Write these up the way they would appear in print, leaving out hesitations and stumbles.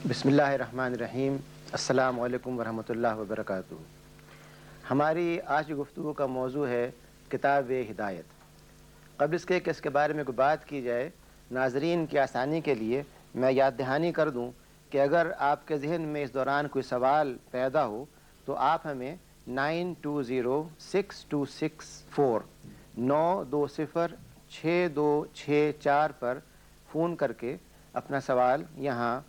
بسم اللہ الرحمن الرحیم۔ السلام علیکم ورحمۃ اللہ وبرکاتہ۔ ہماری آج کی گفتگو کا موضوع ہے کتاب ہدایت۔ قبل اس کے بارے میں کوئی بات کی جائے، ناظرین کی آسانی کے لیے میں یاد دہانی کر دوں کہ اگر آپ کے ذہن میں اس دوران کوئی سوال پیدا ہو تو آپ ہمیں 920624 پر فون کر کے اپنا سوال یہاں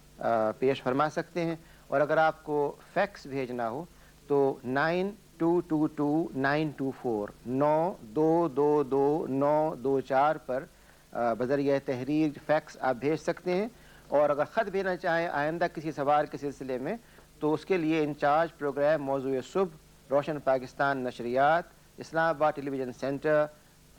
پیش فرما سکتے ہیں، اور اگر آپ کو فیکس بھیجنا ہو تو 922229222924 پر بذریعہ تحریر فیکس آپ بھیج سکتے ہیں۔ اور اگر خط بھیجنا چاہیں آئندہ کسی سوال کے سلسلے میں تو اس کے لیے انچارج پروگرام موضوع صبح، روشن پاکستان نشریات، اسلام آباد ٹیلی ویژن سینٹر،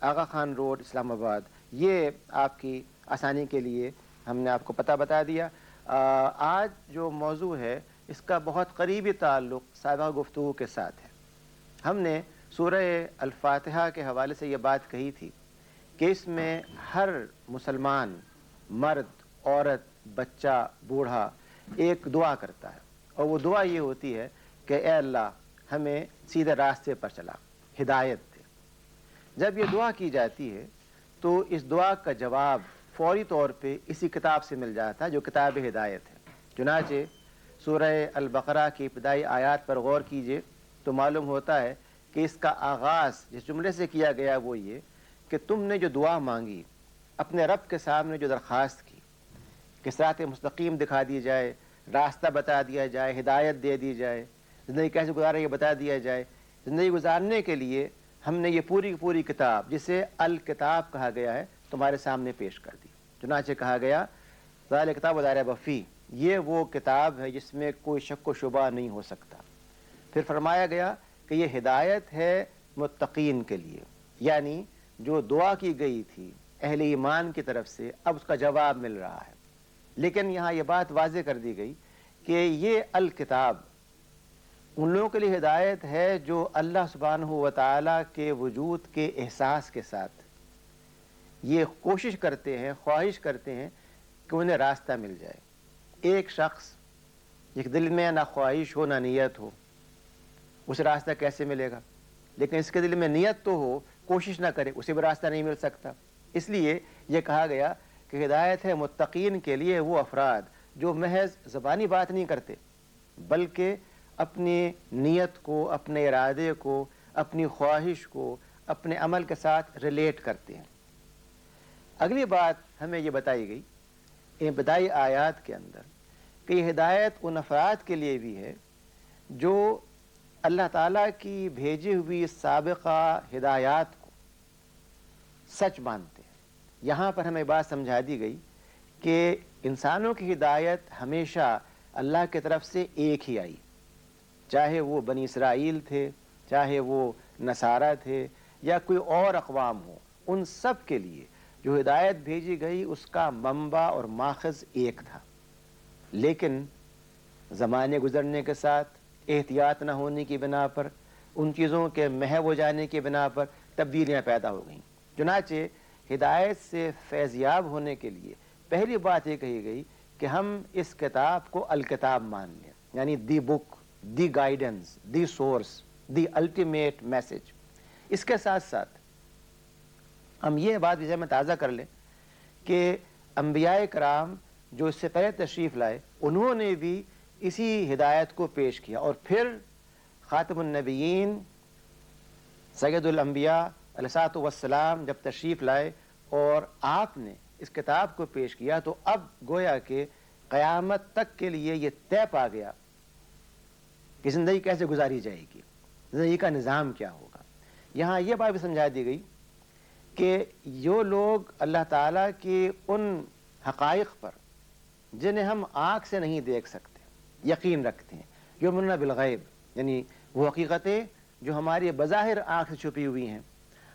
آغا خان روڈ، اسلام آباد، یہ آپ کی آسانی کے لیے ہم نے آپ کو پتہ بتا دیا۔ آج جو موضوع ہے اس کا بہت قریبی تعلق سابقہ گفتگو کے ساتھ ہے۔ ہم نے سورہ الفاتحہ کے حوالے سے یہ بات کہی تھی کہ اس میں ہر مسلمان، مرد، عورت، بچہ، بوڑھا ایک دعا کرتا ہے، اور وہ دعا یہ ہوتی ہے کہ اے اللہ ہمیں سیدھے راستے پر چلا، ہدایت دے۔ جب یہ دعا کی جاتی ہے تو اس دعا کا جواب فوری طور پہ اسی کتاب سے مل جاتا ہے جو کتاب ہدایت ہے۔ چنانچہ سورہ البقرہ کی ابتدائی آیات پر غور کیجئے تو معلوم ہوتا ہے کہ اس کا آغاز جس جملے سے کیا گیا وہ یہ کہ تم نے جو دعا مانگی، اپنے رب کے سامنے جو درخواست کی کہ صراط مستقیم دکھا دی جائے، راستہ بتا دیا جائے، ہدایت دے دی جائے، زندگی کیسے گزارے یہ بتا دیا جائے، زندگی گزارنے کے لیے ہم نے یہ پوری کتاب جسے الکتاب کہا گیا ہے تمہارے سامنے پیش کر دی۔ چنانچہ کہا گیا ذالک کتاب لا ریب فیہ، یہ وہ کتاب ہے جس میں کوئی شک و شبہ نہیں ہو سکتا۔ پھر فرمایا گیا کہ یہ ہدایت ہے متقین کے لیے، یعنی جو دعا کی گئی تھی اہل ایمان کی طرف سے اب اس کا جواب مل رہا ہے۔ لیکن یہاں یہ بات واضح کر دی گئی کہ یہ الکتاب ان لوگوں کے لیے ہدایت ہے جو اللہ سبحانہ و تعالیٰ کے وجود کے احساس کے ساتھ یہ کوشش کرتے ہیں، خواہش کرتے ہیں کہ انہیں راستہ مل جائے۔ ایک شخص ایک دل میں نہ خواہش ہو نہ نیت ہو، اسے راستہ کیسے ملے گا؟ لیکن اس کے دل میں نیت تو ہو، کوشش نہ کرے، اسے بھی راستہ نہیں مل سکتا۔ اس لیے یہ کہا گیا کہ ہدایت ہے متقین کے لیے وہ افراد جو محض زبانی بات نہیں کرتے بلکہ اپنی نیت کو، اپنے ارادے کو، اپنی خواہش کو اپنے عمل کے ساتھ ریلیٹ کرتے ہیں۔ اگلی بات ہمیں یہ بتائی گئی ابتدائی آیات کے اندر کہ یہ ہدایت ان افراد کے لیے بھی ہے جو اللہ تعالیٰ کی بھیجی ہوئی سابقہ ہدایات کو سچ مانتے ہیں۔ یہاں پر ہمیں بات سمجھا دی گئی کہ انسانوں کی ہدایت ہمیشہ اللہ کی طرف سے ایک ہی آئی، چاہے وہ بنی اسرائیل تھے، چاہے وہ نصارہ تھے یا کوئی اور اقوام ہو، ان سب کے لیے جو ہدایت بھیجی گئی اس کا منبع اور ماخذ ایک تھا۔ لیکن زمانے گزرنے کے ساتھ احتیاط نہ ہونے کی بنا پر، ان چیزوں کے محو ہو جانے کی بنا پر تبدیلیاں پیدا ہو گئیں۔ چنانچہ ہدایت سے فیضیاب ہونے کے لیے پہلی بات یہ کہی گئی کہ ہم اس کتاب کو الکتاب مان لیں، یعنی the book, the guidance, the source, the ultimate message. اس کے ساتھ ساتھ ہم یہ بات بھی میں تازہ کر لیں کہ انبیاء کرام جو اس سے پہلے تشریف لائے انہوں نے بھی اسی ہدایت کو پیش کیا، اور پھر خاتم النبیین سید الانبیاء علیہ الصلوۃ والسلام جب تشریف لائے اور آپ نے اس کتاب کو پیش کیا تو اب گویا کہ قیامت تک کے لیے یہ طے پا گیا کہ زندگی کیسے گزاری جائے گی، زندگی کا نظام کیا ہوگا۔ یہاں یہ بات بھی سمجھا دی گئی کہ جو لوگ اللہ تعالیٰ کی ان حقائق پر جنہیں ہم آنکھ سے نہیں دیکھ سکتے یقین رکھتے ہیں، یؤمنون بالغیب، یعنی وہ حقیقتیں جو ہماری بظاہر آنکھ سے چھپی ہوئی ہیں،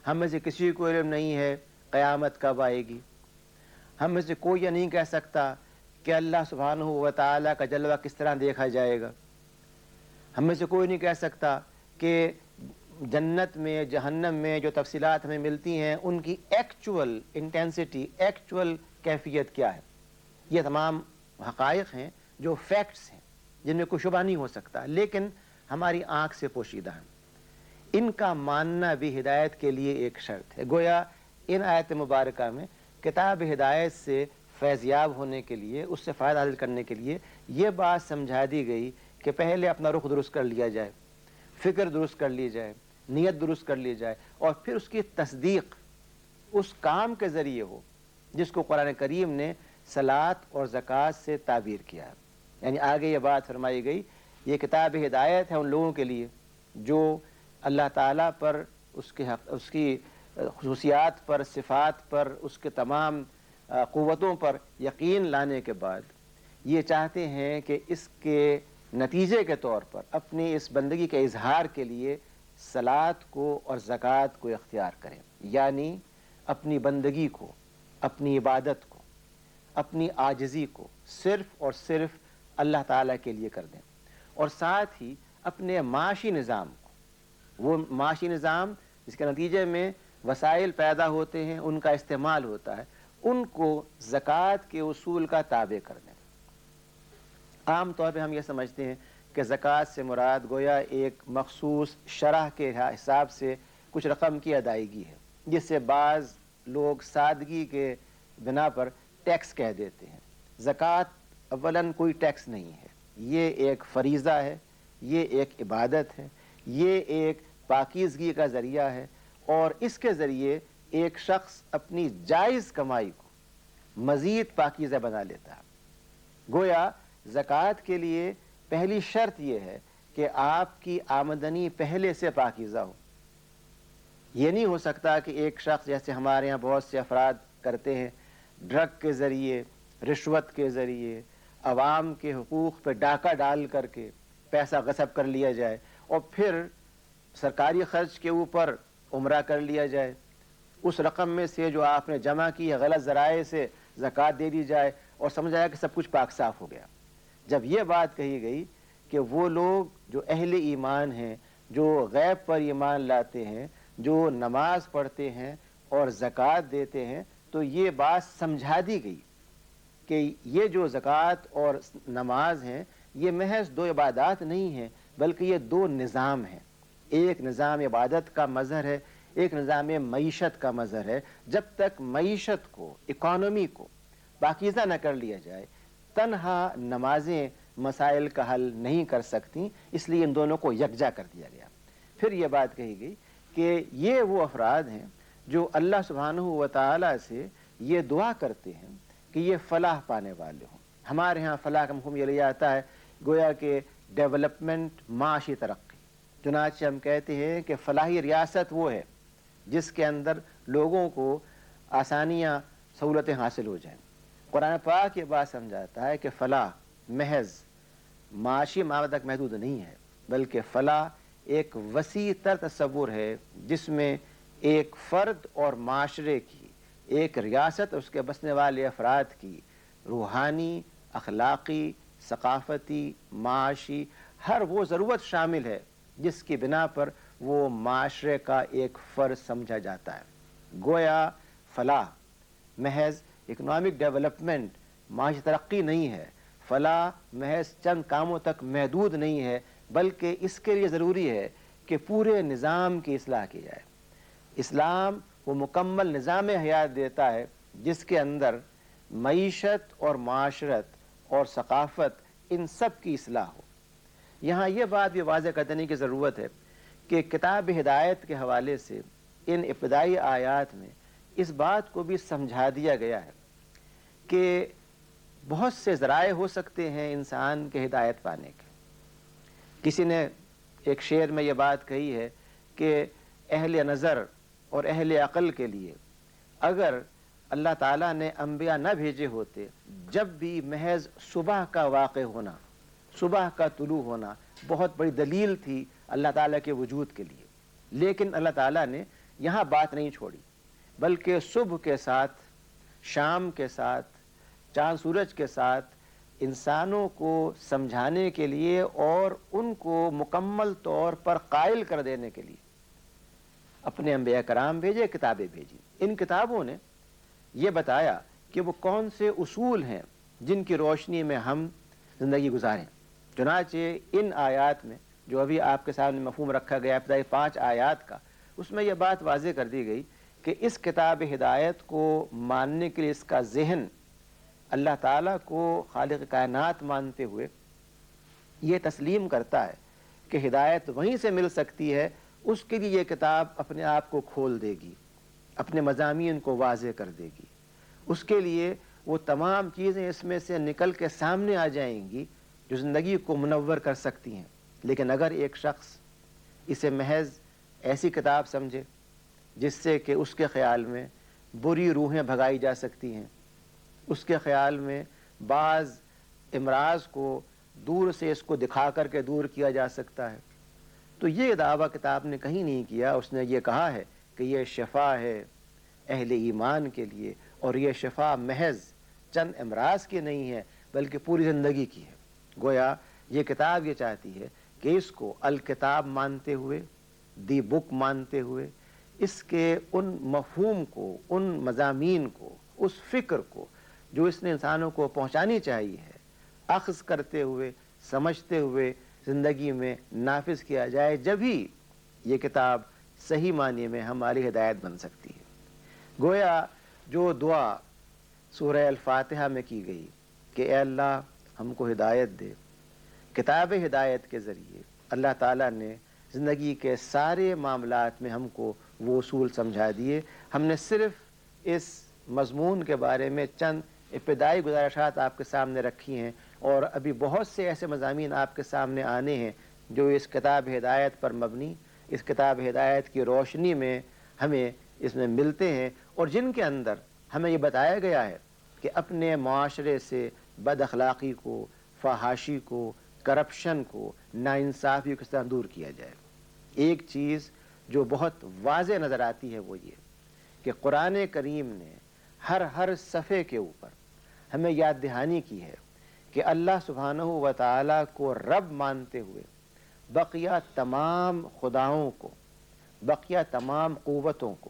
ہم میں سے کسی کو علم نہیں ہے قیامت کب آئے گی، ہم میں سے کوئی یہ نہیں کہہ سکتا کہ اللہ سبحانہ و تعالیٰ کا جلوہ کس طرح دیکھا جائے گا، ہم میں سے کوئی نہیں کہہ سکتا کہ جنت میں، جہنم میں جو تفصیلات ہمیں ملتی ہیں ان کی ایکچول انٹینسٹی، ایکچول کیفیت کیا ہے۔ یہ تمام حقائق ہیں جو فیکٹس ہیں جن میں کوئی شبہ نہیں ہو سکتا لیکن ہماری آنکھ سے پوشیدہ ہیں، ان کا ماننا بھی ہدایت کے لیے ایک شرط ہے۔ گویا ان آیت مبارکہ میں کتاب ہدایت سے فیضیاب ہونے کے لیے، اس سے فائدہ حاصل کرنے کے لیے یہ بات سمجھا دی گئی کہ پہلے اپنا رخ درست کر لیا جائے، فکر درست کر لی جائے، نیت درست کر لی جائے، اور پھر اس کی تصدیق اس کام کے ذریعے ہو جس کو قرآن کریم نے صلاۃ اور زکوٰۃ سے تعبیر کیا ہے۔ یعنی آگے یہ بات فرمائی گئی، یہ کتاب ہدایت ہے ان لوگوں کے لیے جو اللہ تعالیٰ پر، اس کی خصوصیات پر، صفات پر، اس کے تمام قوتوں پر یقین لانے کے بعد یہ چاہتے ہیں کہ اس کے نتیجے کے طور پر اپنی اس بندگی کے اظہار کے لیے صلاۃ کو اور زکوٰۃ کو اختیار کریں، یعنی اپنی بندگی کو، اپنی عبادت کو، اپنی عاجزی کو صرف اور صرف اللہ تعالیٰ کے لیے کر دیں، اور ساتھ ہی اپنے معاشی نظام کو، وہ معاشی نظام جس کے نتیجے میں وسائل پیدا ہوتے ہیں، ان کا استعمال ہوتا ہے، ان کو زکوٰۃ کے اصول کا تابع کر دیں۔ عام طور پہ ہم یہ سمجھتے ہیں کہ زکوٰۃ سے مراد گویا ایک مخصوص شرح کے حساب سے کچھ رقم کی ادائیگی ہے، جس سے بعض لوگ سادگی کے بنا پر ٹیکس کہہ دیتے ہیں۔ زکوٰۃ اولاً کوئی ٹیکس نہیں ہے، یہ ایک فریضہ ہے، یہ ایک عبادت ہے، یہ ایک پاکیزگی کا ذریعہ ہے، اور اس کے ذریعے ایک شخص اپنی جائز کمائی کو مزید پاکیزہ بنا لیتا ہے۔ گویا زکوٰۃ کے لیے پہلی شرط یہ ہے کہ آپ کی آمدنی پہلے سے پاکیزہ ہو۔ یہ نہیں ہو سکتا کہ ایک شخص، جیسے ہمارے ہاں بہت سے افراد کرتے ہیں، ڈرگ کے ذریعے، رشوت کے ذریعے، عوام کے حقوق پہ ڈاکہ ڈال کر کے پیسہ غصب کر لیا جائے، اور پھر سرکاری خرچ کے اوپر عمرہ کر لیا جائے، اس رقم میں سے جو آپ نے جمع کی ہے غلط ذرائع سے زکوٰۃ دے دی جائے، اور سمجھایا کہ سب کچھ پاک صاف ہو گیا۔ جب یہ بات کہی گئی کہ وہ لوگ جو اہل ایمان ہیں، جو غیب پر ایمان لاتے ہیں، جو نماز پڑھتے ہیں اور زکوٰۃ دیتے ہیں، تو یہ بات سمجھا دی گئی کہ یہ جو زکوٰۃ اور نماز ہیں یہ محض دو عبادات نہیں ہیں، بلکہ یہ دو نظام ہیں۔ ایک نظام عبادت کا مظہر ہے، ایک نظام معیشت کا مظہر ہے۔ جب تک معیشت کو، اکانومی کو پاکیزہ نہ کر لیا جائے، تنہا نمازیں مسائل کا حل نہیں کر سکتی، اس لیے ان دونوں کو یکجا کر دیا گیا۔ پھر یہ بات کہی گئی کہ یہ وہ افراد ہیں جو اللہ سبحانہ و تعالیٰ سے یہ دعا کرتے ہیں کہ یہ فلاح پانے والے ہوں۔ ہمارے ہاں فلاح کا مفہوم یہ لیا جاتا ہے گویا کہ ڈیولپمنٹ، معاشی ترقی۔ چنانچہ ہم کہتے ہیں کہ فلاحی ریاست وہ ہے جس کے اندر لوگوں کو آسانیاں، سہولتیں حاصل ہو جائیں۔ قرآن پاک یہ بات سمجھاتا ہے کہ فلاح محض معاشی معاملات تک محدود نہیں ہے، بلکہ فلاح ایک وسیع تر تصور ہے جس میں ایک فرد اور معاشرے کی، ایک ریاست اور اس کے بسنے والے افراد کی روحانی، اخلاقی، ثقافتی، معاشی ہر وہ ضرورت شامل ہے جس کی بنا پر وہ معاشرے کا ایک فرد سمجھا جاتا ہے۔ گویا فلاح محض اکنامک ڈیولپمنٹ، معاشی ترقی نہیں ہے، فلاح محض چند کاموں تک محدود نہیں ہے، بلکہ اس کے لیے ضروری ہے کہ پورے نظام کی اصلاح کی جائے۔ اسلام وہ مکمل نظام حیات دیتا ہے جس کے اندر معیشت اور معاشرت اور ثقافت ان سب کی اصلاح ہو۔ یہاں یہ بات بھی واضح کر دینے کی ضرورت ہے کہ کتاب ہدایت کے حوالے سے ان ابتدائی آیات میں اس بات کو بھی سمجھا دیا گیا ہے کہ بہت سے ذرائع ہو سکتے ہیں انسان کے ہدایت پانے کے۔ کسی نے ایک شعر میں یہ بات کہی ہے کہ اہل نظر اور اہل عقل کے لیے اگر اللہ تعالیٰ نے انبیاء نہ بھیجے ہوتے، جب بھی محض صبح کا واقع ہونا، صبح کا طلوع ہونا بہت بڑی دلیل تھی اللہ تعالیٰ کے وجود کے لیے۔ لیکن اللہ تعالیٰ نے یہاں بات نہیں چھوڑی، بلکہ صبح کے ساتھ، شام کے ساتھ، چاند سورج کے ساتھ انسانوں کو سمجھانے کے لیے اور ان کو مکمل طور پر قائل کر دینے کے لیے اپنے انبیاء کرام بھیجے، کتابیں بھیجی۔ ان کتابوں نے یہ بتایا کہ وہ کون سے اصول ہیں جن کی روشنی میں ہم زندگی گزاریں۔ چنانچہ ان آیات میں جو ابھی آپ کے سامنے مفہوم رکھا گیا ابتدائی 5 آیات کا، اس میں یہ بات واضح کر دی گئی کہ اس کتاب ہدایت کو ماننے کے لیے اس کا ذہن اللہ تعالیٰ کو خالق کائنات مانتے ہوئے یہ تسلیم کرتا ہے کہ ہدایت وہیں سے مل سکتی ہے، اس کے لیے یہ کتاب اپنے آپ کو کھول دے گی، اپنے مضامین کو واضح کر دے گی، اس کے لیے وہ تمام چیزیں اس میں سے نکل کے سامنے آ جائیں گی جو زندگی کو منور کر سکتی ہیں۔ لیکن اگر ایک شخص اسے محض ایسی کتاب سمجھے جس سے کہ اس کے خیال میں بری روحیں بھگائی جا سکتی ہیں، اس کے خیال میں بعض امراض کو دور سے اس کو دکھا کر کے دور کیا جا سکتا ہے، تو یہ دعویٰ کتاب نے کہیں نہیں کیا۔ اس نے یہ کہا ہے کہ یہ شفا ہے اہل ایمان کے لیے، اور یہ شفا محض چند امراض کی نہیں ہے بلکہ پوری زندگی کی ہے۔ گویا یہ کتاب یہ چاہتی ہے کہ اس کو الکتاب مانتے ہوئے، دی بک مانتے ہوئے، اس کے ان مفہوم کو، ان مضامین کو، اس فکر کو جو اس نے انسانوں کو پہنچانی چاہیے ہے، اخذ کرتے ہوئے، سمجھتے ہوئے زندگی میں نافذ کیا جائے، جبھی یہ کتاب صحیح معنی میں ہماری ہدایت بن سکتی ہے۔ گویا جو دعا سورہ الفاتحہ میں کی گئی کہ اے اللہ ہم کو ہدایت دے، کتاب ہدایت کے ذریعے اللہ تعالیٰ نے زندگی کے سارے معاملات میں ہم کو وہ اصول سمجھا دیے۔ ہم نے صرف اس مضمون کے بارے میں چند ابتدائی گزارشات آپ کے سامنے رکھی ہیں، اور ابھی بہت سے ایسے مضامین آپ کے سامنے آنے ہیں جو اس کتاب ہدایت پر مبنی، اس کتاب ہدایت کی روشنی میں ہمیں اس میں ملتے ہیں، اور جن کے اندر ہمیں یہ بتایا گیا ہے کہ اپنے معاشرے سے بد اخلاقی کو، فحاشی کو، کرپشن کو، ناانصافی کو کس طرح دور کیا جائے۔ ایک چیز جو بہت واضح نظر آتی ہے وہ یہ کہ قرآن کریم نے ہر صفحے کے اوپر ہمیں یاد دہانی کی ہے کہ اللہ سبحانہ و تعالیٰ کو رب مانتے ہوئے بقیہ تمام خداؤں کو، بقیہ تمام قوتوں کو،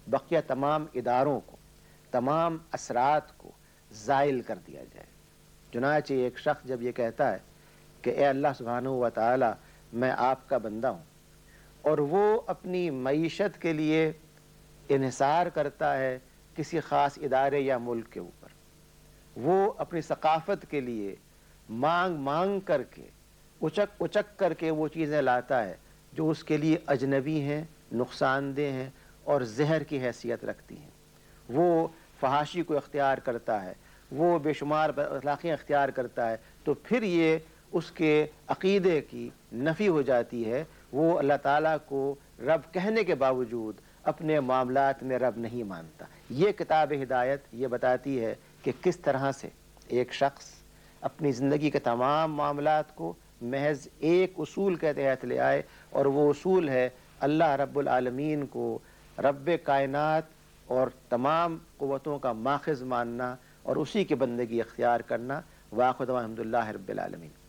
بقیہ تمام اداروں کو، تمام اثرات کو زائل کر دیا جائے۔ چنانچہ ایک شخص جب یہ کہتا ہے کہ اے اللہ سبحانہ و تعالی میں آپ کا بندہ ہوں، اور وہ اپنی معیشت کے لیے انحصار کرتا ہے کسی خاص ادارے یا ملک کے اوپر، وہ اپنی ثقافت کے لیے مانگ کر کے، اچک کر کے وہ چیزیں لاتا ہے جو اس کے لیے اجنبی ہیں، نقصان دہ ہیں اور زہر کی حیثیت رکھتی ہیں، وہ فحاشی کو اختیار کرتا ہے، وہ بے شمار اخلاقیاں اختیار کرتا ہے، تو پھر یہ اس کے عقیدے کی نفی ہو جاتی ہے۔ وہ اللہ تعالیٰ کو رب کہنے کے باوجود اپنے معاملات میں رب نہیں مانتا۔ یہ کتاب ہدایت یہ بتاتی ہے کہ کس طرح سے ایک شخص اپنی زندگی کے تمام معاملات کو محض ایک اصول کے تحت لے آئے، اور وہ اصول ہے اللہ رب العالمین کو رب کائنات اور تمام قوتوں کا ماخذ ماننا اور اسی کی بندگی اختیار کرنا۔ وآخر دعوانا الحمدللہ رب العالمین۔